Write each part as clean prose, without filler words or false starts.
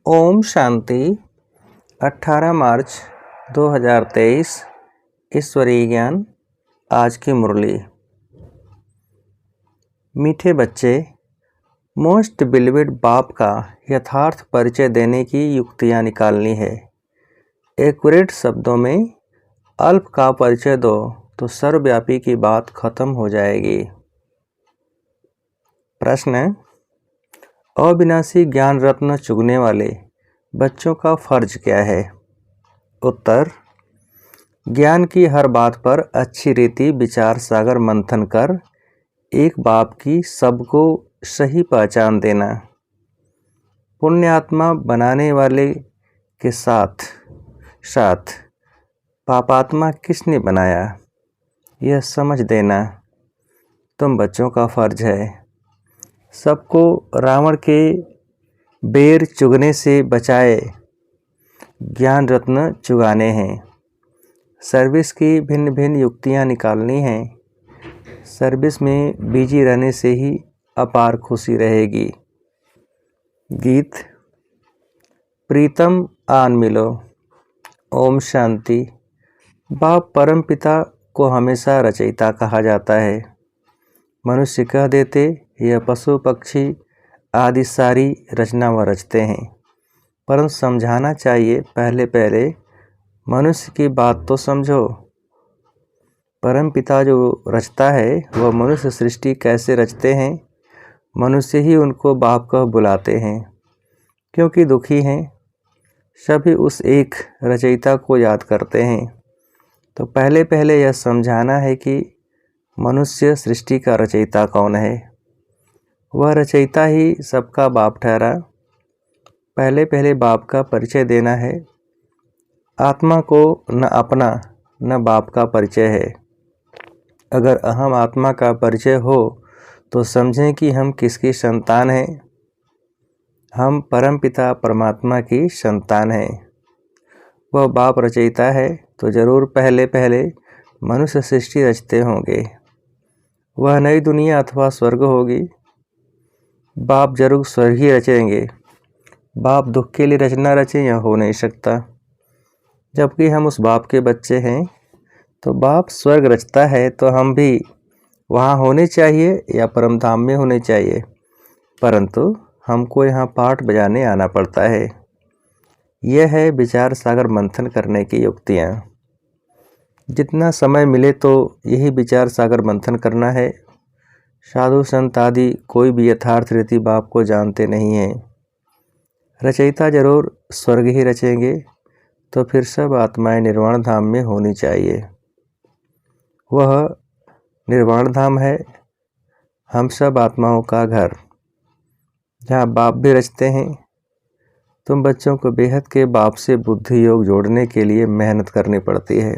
ओम शांति। 18 मार्च 2023 ईश्वरीय ज्ञान। आज की मुरली। मीठे बच्चे, मोस्ट बिलीवेड बाप का यथार्थ परिचय देने की युक्तियाँ निकालनी है। एक्यूरेट शब्दों में अल्प का परिचय दो तो सर्वव्यापी की बात खत्म हो जाएगी। प्रश्न: अविनाशी ज्ञान रत्न चुगने वाले बच्चों का फर्ज क्या है? उत्तर: ज्ञान की हर बात पर अच्छी रीति विचार सागर मंथन कर एक बाप की सबको सही पहचान देना। पुण्यात्मा बनाने वाले के साथ साथ पापात्मा किसने बनाया, यह समझ देना तुम बच्चों का फर्ज है। सबको रावण के बेर चुगने से बचाए ज्ञान रत्न चुगाने हैं। सर्विस की भिन्न भिन्न युक्तियाँ निकालनी हैं। सर्विस में बिजी रहने से ही अपार खुशी रहेगी। गीत: प्रीतम आन मिलो। ओम शांति। बाप परम पिता को हमेशा रचयिता कहा जाता है। मनुष्य कह देते यह पशु पक्षी आदि सारी रचना वह रचते हैं, परंतु समझाना चाहिए पहले मनुष्य की बात तो समझो। परम पिता जो रचता है वह मनुष्य सृष्टि कैसे रचते हैं, मनुष्य ही उनको बाप कह बुलाते हैं, क्योंकि दुखी हैं सभी उस एक रचयिता को याद करते हैं। तो पहले यह समझाना है कि मनुष्य सृष्टि का रचयिता कौन है। वह रचयिता ही सबका बाप ठहरा। पहले बाप का परिचय देना है। आत्मा को न अपना न बाप का परिचय है। अगर अहम आत्मा का परिचय हो तो समझें कि हम किसकी संतान हैं। हम परमपिता परमात्मा की संतान हैं। वह बाप रचयिता है तो जरूर पहले मनुष्य सृष्टि रचते होंगे। वह नई दुनिया अथवा स्वर्ग होगी। बाप जरूर स्वर्ग ही रचेंगे। बाप दुख के लिए रचना रचे यह हो नहीं सकता। जबकि हम उस बाप के बच्चे हैं तो बाप स्वर्ग रचता है तो हम भी वहाँ होने चाहिए या परम धाम में होने चाहिए, परंतु हमको यहाँ पाठ बजाने आना पड़ता है। यह है विचार सागर मंथन करने की युक्तियाँ। जितना समय मिले तो यही विचार सागर मंथन करना है। साधु संत आदि कोई भी यथार्थ रीति बाप को जानते नहीं हैं। रचयिता जरूर स्वर्ग ही रचेंगे तो फिर सब आत्माएं निर्वाण धाम में होनी चाहिए। वह निर्वाण धाम है हम सब आत्माओं का घर, जहाँ बाप भी रचते हैं। तुम बच्चों को बेहद के बाप से बुद्धि योग जोड़ने के लिए मेहनत करनी पड़ती है।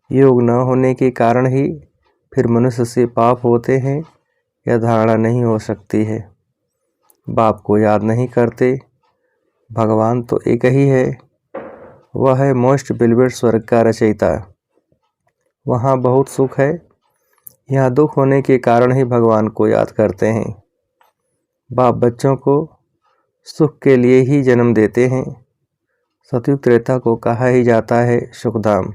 योग न होने के कारण ही फिर मनुष्य से पाप होते हैं या धारणा नहीं हो सकती है। बाप को याद नहीं करते। भगवान तो एक ही है। वह है मोस्ट बिलीवेड स्वर्ग का रचयिता। वहाँ बहुत सुख है। यहाँ दुख होने के कारण ही भगवान को याद करते हैं। बाप बच्चों को सुख के लिए ही जन्म देते हैं। सतयुग त्रेता को कहा ही जाता है सुखधाम।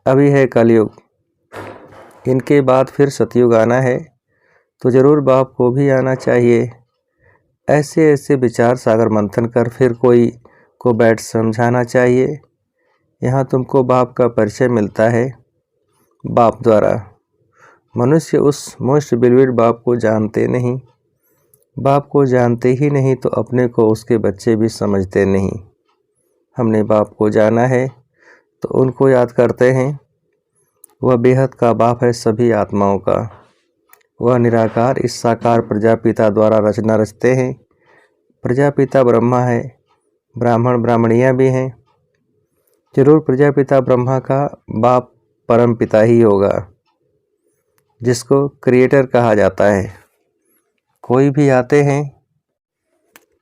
अभी है कलयुग, इनके बाद फिर सतयुग आना है तो जरूर बाप को भी आना चाहिए। ऐसे विचार सागर मंथन कर फिर कोई को बैठ समझाना चाहिए। यहाँ तुमको बाप का परिचय मिलता है बाप द्वारा। मनुष्य उस मोस्ट बिलीवेड बाप को जानते नहीं। बाप को जानते ही नहीं तो अपने को उसके बच्चे भी समझते नहीं। हमने बाप को जाना है तो उनको याद करते हैं। वह बेहद का बाप है सभी आत्माओं का। वह निराकार इस साकार प्रजापिता द्वारा रचना रचते हैं। प्रजापिता ब्रह्मा है, ब्राह्मण ब्राह्मणियाँ भी हैं। जरूर प्रजापिता ब्रह्मा का बाप परम पिता ही होगा, जिसको क्रिएटर कहा जाता है। कोई भी आते हैं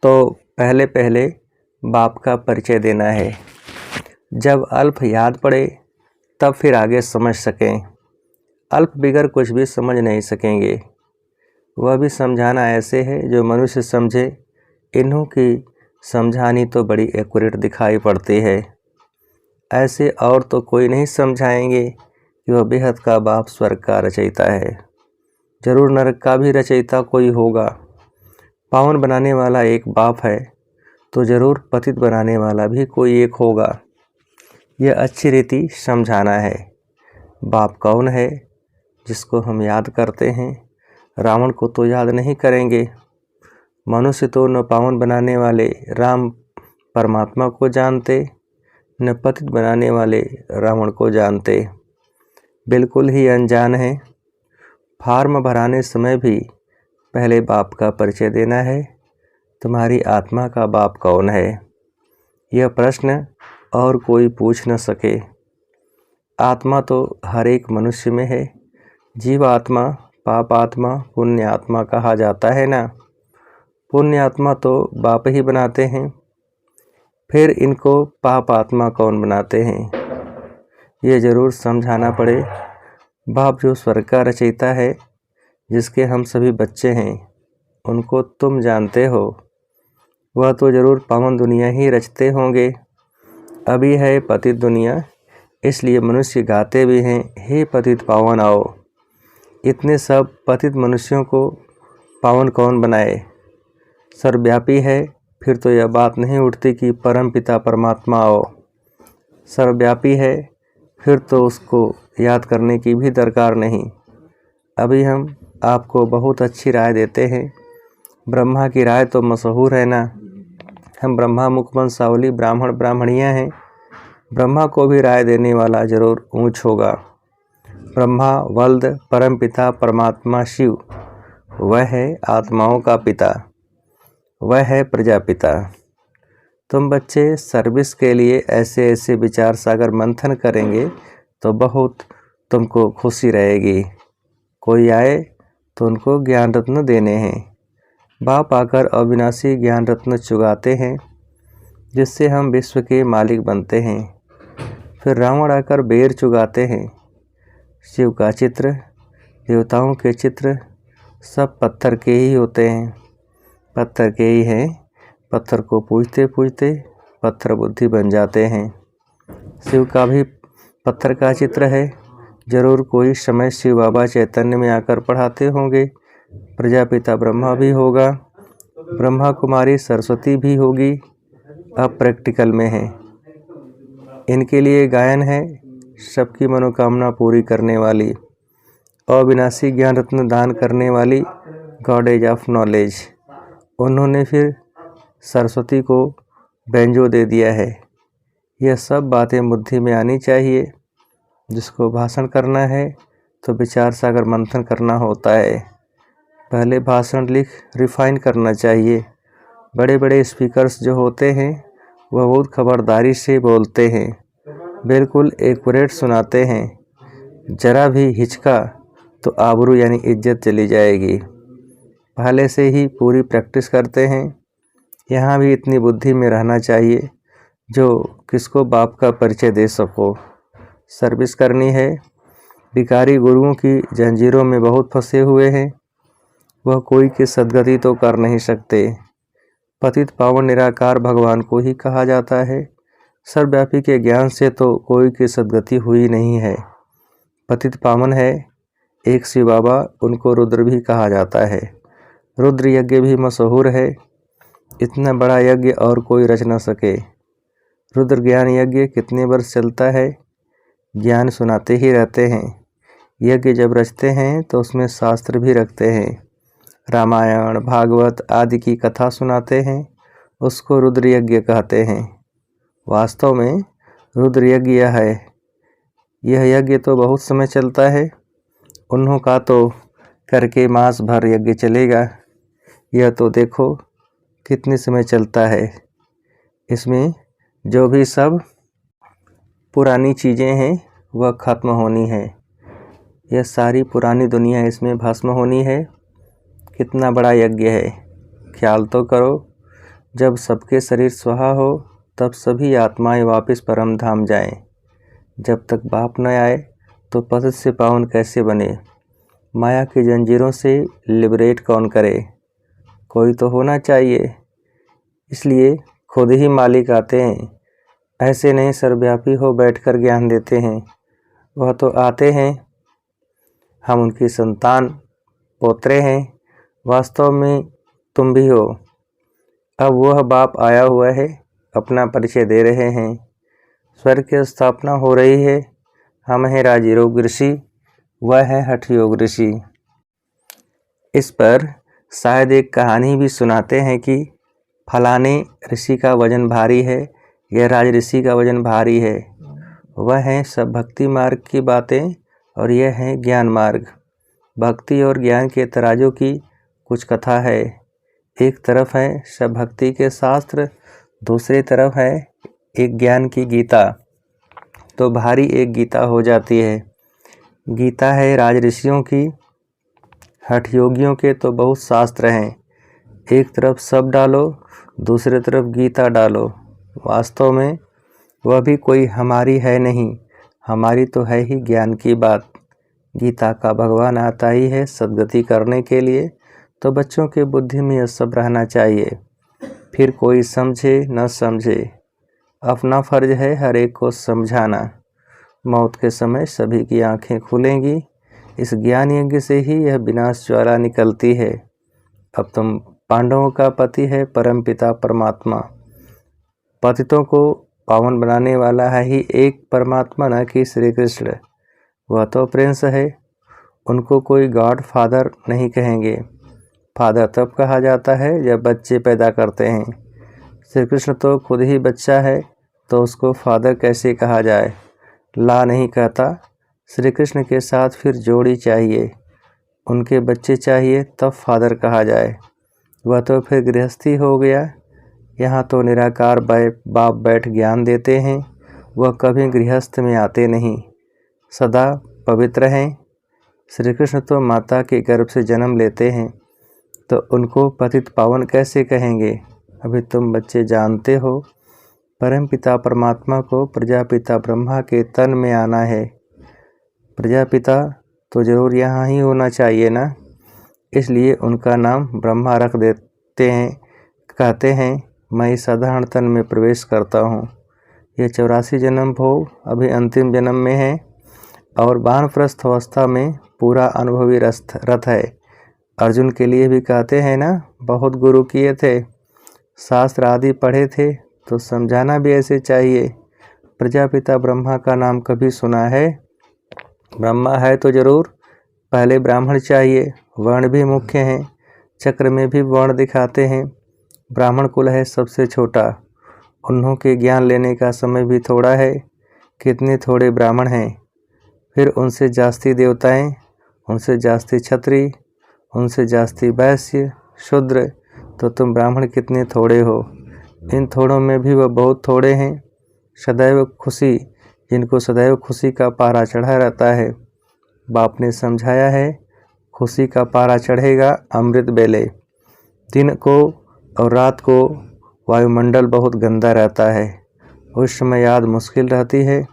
तो पहले बाप का परिचय देना है। जब अल्प याद पड़े तब फिर आगे समझ सकें। अल्प बिगर कुछ भी समझ नहीं सकेंगे। वह भी समझाना ऐसे है जो मनुष्य समझे। इन्हों की समझानी तो बड़ी एक्यूरेट दिखाई पड़ती है। ऐसे और तो कोई नहीं समझाएंगे कि वह बेहद का बाप स्वर्ग का रचयिता है। जरूर नरक का भी रचयिता कोई होगा। पावन बनाने वाला एक बाप है तो जरूर पतित बनाने वाला भी कोई एक होगा। यह अच्छी रीति समझाना है। बाप कौन है जिसको हम याद करते हैं? रावण को तो याद नहीं करेंगे। मनुष्य तो न पावन बनाने वाले राम परमात्मा को जानते, न पतित बनाने वाले रावण को जानते। बिल्कुल ही अनजान है। फार्म भराने समय भी पहले बाप का परिचय देना है। तुम्हारी आत्मा का बाप कौन है? यह प्रश्न और कोई पूछ न सके। आत्मा तो हर एक मनुष्य में है। जीव आत्मा, पाप आत्मा, पुण्य आत्मा कहा जाता है ना। पुण्य आत्मा तो बाप ही बनाते हैं। फिर इनको पाप आत्मा कौन बनाते हैं? ये जरूर समझाना पड़े। बाप जो स्वर्ग का रचयिता है, जिसके हम सभी बच्चे हैं, उनको तुम जानते हो। वह तो जरूर पावन दुनिया ही रचते होंगे। अभी है पतित दुनिया, इसलिए मनुष्य गाते भी हैं, हे पतित पावन आओ। इतने सब पतित मनुष्यों को पावन कौन बनाए? सर्वव्यापी है, फिर तो यह बात नहीं उठती कि परम पिता परमात्मा आओ। सर्वव्यापी है, फिर तो उसको याद करने की भी दरकार नहीं। अभी हम आपको बहुत अच्छी राय देते हैं। ब्रह्मा की राय तो मशहूर है ना। हम ब्रह्मा मुख वंशावली ब्राह्मण ब्राह्मणियाँ हैं। ब्रह्मा को भी राय देने वाला जरूर ऊंच होगा। ब्रह्मा वल्द परम पिता परमात्मा शिव, वह है आत्माओं का पिता, वह है प्रजापिता। तुम बच्चे सर्विस के लिए ऐसे ऐसे विचार सागर मंथन करेंगे तो बहुत तुमको खुशी रहेगी। कोई आए तो उनको ज्ञान रत्न देने हैं। बाप आकर अविनाशी ज्ञान रत्न चुगाते हैं, जिससे हम विश्व के मालिक बनते हैं। फिर रावण आकर बेर चुगाते हैं। शिव का चित्र, देवताओं के चित्र सब पत्थर के ही होते हैं। पत्थर के ही हैं। पत्थर को पूजते पूजते पत्थर बुद्धि बन जाते हैं। शिव का भी पत्थर का चित्र है। जरूर कोई समय शिव बाबा चैतन्य में आकर पढ़ाते होंगे। प्रजापिता ब्रह्मा भी होगा, ब्रह्मा कुमारी सरस्वती भी होगी। अब प्रैक्टिकल में है। इनके लिए गायन है, सबकी मनोकामना पूरी करने वाली, अविनाशी ज्ञान रत्न दान करने वाली गॉडेज ऑफ नॉलेज। उन्होंने फिर सरस्वती को बेंजो दे दिया है। यह सब बातें बुद्धि में आनी चाहिए। जिसको भाषण करना है तो विचार सागर मंथन करना होता है। पहले भाषण लिख रिफाइन करना चाहिए। बड़े बड़े स्पीकर्स जो होते हैं वह बहुत खबरदारी से बोलते हैं, बिल्कुल एक्यूरेट सुनाते हैं। जरा भी हिचका तो आबरू यानी इज्जत चली जाएगी। पहले से ही पूरी प्रैक्टिस करते हैं। यहाँ भी इतनी बुद्धि में रहना चाहिए जो किसको बाप का परिचय दे सको। सर्विस करनी है। भिखारी गुरुओं की जंजीरों में बहुत फंसे हुए हैं। वह कोई की सदगति तो कर नहीं सकते। पतित पावन निराकार भगवान को ही कहा जाता है। सर्वव्यापी के ज्ञान से तो कोई की सदगति हुई नहीं है। पतित पावन है एक शिव बाबा, उनको रुद्र भी कहा जाता है। रुद्र यज्ञ भी मशहूर है। इतना बड़ा यज्ञ और कोई रच न सके। रुद्र ज्ञान यज्ञ कितने वर्ष चलता है? ज्ञान सुनाते ही रहते हैं। यज्ञ जब रचते हैं तो उसमें शास्त्र भी रखते हैं। रामायण भागवत आदि की कथा सुनाते हैं, उसको रुद्र यज्ञ कहते हैं। वास्तव में रुद्र यज्ञ यह है। यह यज्ञ तो बहुत समय चलता है। उन्हों का तो करके मास भर यज्ञ चलेगा। यह तो देखो कितने समय चलता है। इसमें जो भी सब पुरानी चीज़ें हैं वह खत्म होनी है। यह सारी पुरानी दुनिया इसमें भस्म होनी है। कितना बड़ा यज्ञ है, ख्याल तो करो। जब सबके शरीर स्वाहा हो तब सभी आत्माएं वापस परम धाम जाएं। जब तक बाप न आए तो पतित से पावन कैसे बने? माया की जंजीरों से लिबरेट कौन करे? कोई तो होना चाहिए। इसलिए खुद ही मालिक आते हैं। ऐसे नहीं सर्वव्यापी हो बैठकर ज्ञान देते हैं, वह तो आते हैं, हम उनकी संतान पोत्रे हैं। वास्तव में तुम भी हो। अब वह बाप आया हुआ है, अपना परिचय दे रहे हैं। स्वर्ग की स्थापना हो रही है। हम हैं राजयोग ऋषि, वह है हठ योग ऋषि। इस पर शायद एक कहानी भी सुनाते हैं कि फलाने ऋषि का वजन भारी है या राज ऋषि का वजन भारी है। वह हैं सब भक्ति मार्ग की बातें और यह है ज्ञान मार्ग। भक्ति और ज्ञान के तराजू की कुछ कथा है। एक तरफ है सब भक्ति के शास्त्र, दूसरी तरफ है एक ज्ञान की गीता, तो भारी एक गीता हो जाती है। गीता है राज ऋषियों की, हठ योगियों के तो बहुत शास्त्र हैं। एक तरफ सब डालो, दूसरी तरफ गीता डालो। वास्तव में वह भी कोई हमारी है नहीं, हमारी तो है ही ज्ञान की बात। गीता का भगवान आता ही है सद्गति करने के लिए, तो बच्चों के बुद्धि में यह सब रहना चाहिए। फिर कोई समझे न समझे, अपना फर्ज है हर एक को समझाना। मौत के समय सभी की आंखें खुलेंगी। इस ज्ञान यज्ञ से ही यह विनाश ज्वाला निकलती है। अब तुम पांडवों का पति है परमपिता परमात्मा। पतितों को पावन बनाने वाला है ही एक परमात्मा, न कि श्री कृष्ण। वह तो प्रिंस है, उनको कोई गॉड फादर नहीं कहेंगे। फादर तब कहा जाता है जब बच्चे पैदा करते हैं। श्री कृष्ण तो खुद ही बच्चा है, तो उसको फादर कैसे कहा जाए। ला नहीं कहता। श्री कृष्ण के साथ फिर जोड़ी चाहिए, उनके बच्चे चाहिए, तब फादर कहा जाए। वह तो फिर गृहस्थी हो गया। यहाँ तो निराकार बाप बैठ ज्ञान देते हैं, वह कभी गृहस्थ में आते नहीं, सदा पवित्र हैं। श्री कृष्ण तो माता के गर्भ से जन्म लेते हैं, तो उनको पतित पावन कैसे कहेंगे। अभी तुम बच्चे जानते हो, परमपिता परमात्मा को प्रजापिता ब्रह्मा के तन में आना है। प्रजापिता तो जरूर यहाँ ही होना चाहिए ना, इसलिए उनका नाम ब्रह्मा रख देते हैं। कहते हैं मैं इस साधारण तन में प्रवेश करता हूँ। ये 84 जन्म भोग अभी अंतिम जन्म में है और वानप्रस्थ अवस्था में पूरा अनुभवी रथ है। अर्जुन के लिए भी कहते हैं ना, बहुत गुरु किए थे, शास्त्र आदि पढ़े थे, तो समझाना भी ऐसे चाहिए। प्रजापिता ब्रह्मा का नाम कभी सुना है? ब्रह्मा है तो जरूर पहले ब्राह्मण चाहिए। वर्ण भी मुख्य हैं, चक्र में भी वर्ण दिखाते हैं। ब्राह्मण कुल है सबसे छोटा, उन्हों के ज्ञान लेने का समय भी थोड़ा है। कितने थोड़े ब्राह्मण हैं, फिर उनसे जास्ती देवताएं, उनसे जास्ती क्षत्रिय, उनसे जास्ती वैश्य शूद्र, तो तुम ब्राह्मण कितने थोड़े हो। इन थोड़ों में भी वह बहुत थोड़े हैं। सदैव खुशी, जिनको सदैव खुशी का पारा चढ़ा रहता है। बाप ने समझाया है, खुशी का पारा चढ़ेगा अमृत बेले। दिन को और रात को वायुमंडल बहुत गंदा रहता है, उस समय याद मुश्किल रहती है।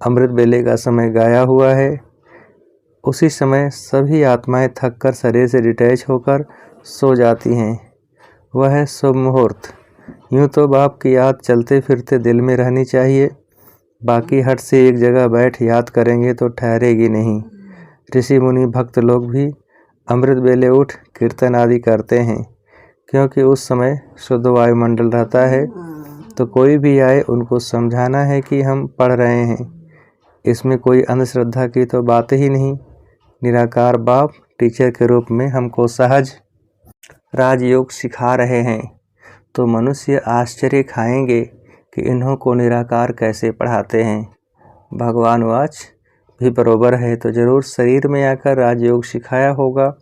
अमृत बेले का समय गाया हुआ है। उसी समय सभी आत्माएं थककर शरीर से डिटैच होकर सो जाती हैं। वह है शुभ मुहूर्त। यूँ तो बाप की याद चलते फिरते दिल में रहनी चाहिए, बाकी हट से एक जगह बैठ याद करेंगे तो ठहरेगी नहीं। ऋषि मुनि भक्त लोग भी अमृत बेले उठ कीर्तन आदि करते हैं, क्योंकि उस समय शुद्ध वायुमंडल रहता है। तो कोई भी आए उनको समझाना है कि हम पढ़ रहे हैं। इसमें कोई अंधश्रद्धा की तो बात ही नहीं। निराकार बाप टीचर के रूप में हमको सहज राजयोग सिखा रहे हैं, तो मनुष्य आश्चर्य खाएंगे कि इन्हों को निराकार कैसे पढ़ाते हैं। भगवान वाच भी बरोबर है, तो जरूर शरीर में आकर राजयोग सिखाया होगा।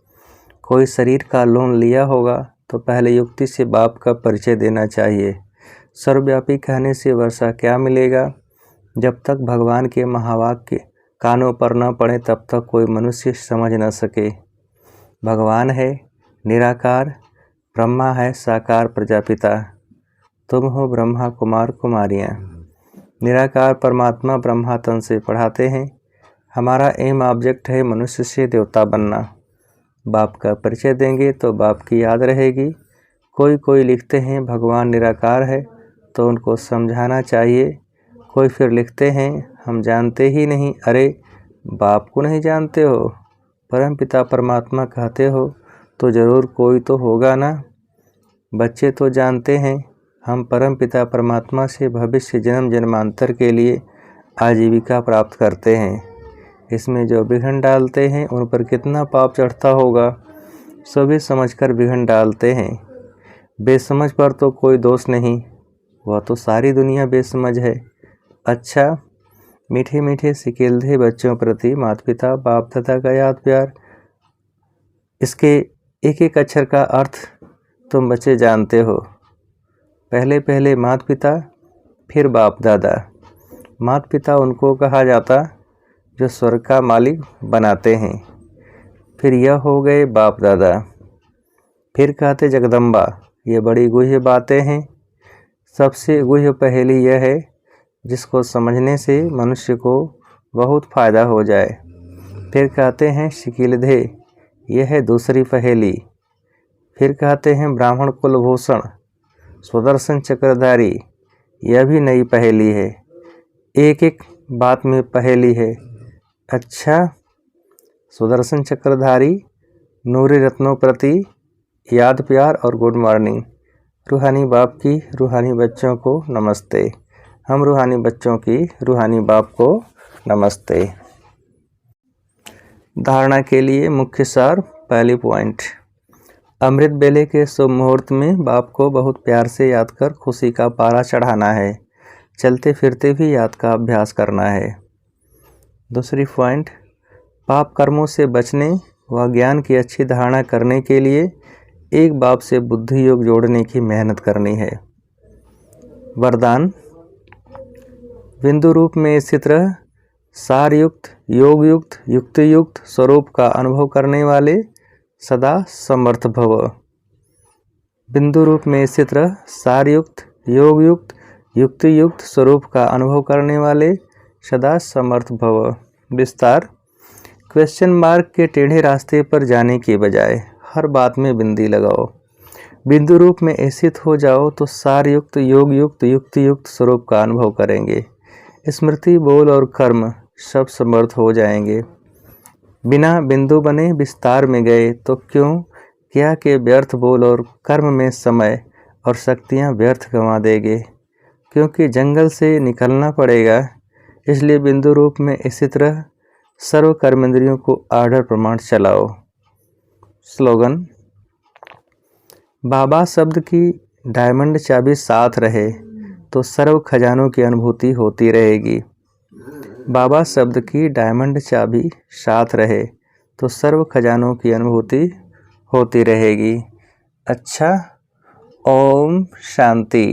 कोई शरीर का लोन लिया होगा, तो पहले युक्ति से बाप का परिचय देना चाहिए। सर्वव्यापी कहने से वर्षा क्या मिलेगा। जब तक भगवान के महावाक्य कानों पर न पड़े तब तक कोई मनुष्य समझ न सके। भगवान है निराकार, ब्रह्मा है साकार प्रजापिता, तुम हो ब्रह्मा कुमार कुमारियाँ। निराकार परमात्मा ब्रह्मा तन से पढ़ाते हैं। हमारा एम ऑब्जेक्ट है मनुष्य से देवता बनना। बाप का परिचय देंगे तो बाप की याद रहेगी। कोई कोई लिखते हैं भगवान निराकार है, तो उनको समझाना चाहिए। कोई फिर लिखते हैं हम जानते ही नहीं। अरे बाप को नहीं जानते हो, परमपिता परमात्मा कहते हो तो ज़रूर कोई तो होगा ना। बच्चे तो जानते हैं हम परमपिता परमात्मा से भविष्य जन्म जन्मांतर के लिए आजीविका प्राप्त करते हैं। इसमें जो विघ्न डालते हैं उन पर कितना पाप चढ़ता होगा, सभी समझकर विघ्न डालते हैं। बेसमझ पर तो कोई दोष नहीं, वह तो सारी दुनिया बेसमझ है। अच्छा, मीठे मीठे सिकेल्दे बच्चों प्रति माता पिता बाप दादा का याद प्यार। इसके एक एक अक्षर का अर्थ तुम बच्चे जानते हो। पहले पहले माता पिता, फिर बाप दादा। माता पिता उनको कहा जाता जो स्वर्ग का मालिक बनाते हैं। फिर यह हो गए बाप दादा। फिर कहते जगदम्बा। ये बड़ी गुह्य बातें हैं। सबसे गुह्य पहेली यह है जिसको समझने से मनुष्य को बहुत फ़ायदा हो जाए। फिर कहते हैं शिकीलधे, यह है दूसरी पहेली। फिर कहते हैं ब्राह्मण कुलभूषण, सुदर्शन चक्रधारी, यह भी नई पहेली है। एक एक बात में पहेली है। अच्छा, सुदर्शन चक्रधारी, नूरी रत्नों प्रति याद प्यार और गुड मॉर्निंग। रूहानी बाप की रूहानी बच्चों को नमस्ते। हम रूहानी बच्चों की रूहानी बाप को नमस्ते। धारणा के लिए मुख्य सार। पहली पॉइंट, अमृत बेले के शुभ मुहूर्त में बाप को बहुत प्यार से याद कर खुशी का पारा चढ़ाना है। चलते फिरते भी याद का अभ्यास करना है। दूसरी पॉइंट, पाप कर्मों से बचने व ज्ञान की अच्छी धारणा करने के लिए एक बाप से बुद्धि योग जोड़ने की मेहनत करनी है। वरदान, बिंदु रूप में स्थित रह सार युक्त योग युक्त युक्ति युक्त स्वरूप का अनुभव करने वाले सदा समर्थ भव। बिंदु रूप में स्थित रह सार युक्त योग युक्त युक्ति युक्त स्वरूप का अनुभव करने वाले सदा समर्थ भव। विस्तार, क्वेश्चन मार्क के टेढ़े रास्ते पर जाने के बजाय हर बात में बिंदी लगाओ। बिंदु रूप में स्थित हो जाओ तो सार युक्त योग युक्त युक्ति युक्त स्वरूप का अनुभव करेंगे। स्मृति, बोल और कर्म सब समर्थ हो जाएंगे। बिना बिंदु बने विस्तार में गए तो क्या के व्यर्थ बोल और कर्म में समय और शक्तियाँ व्यर्थ गंवा देंगे, क्योंकि जंगल से निकलना पड़ेगा। इसलिए बिंदु रूप में स्थित रह सर्व कर्मेंद्रियों को आर्डर प्रमाण चलाओ। स्लोगन, बाबा शब्द की डायमंड चाबी साथ रहे तो सर्व खजानों की अनुभूति होती रहेगी। बाबा शब्द की डायमंड चाबी साथ रहे तो सर्व खजानों की अनुभूति होती रहेगी। अच्छा, ओम शांति।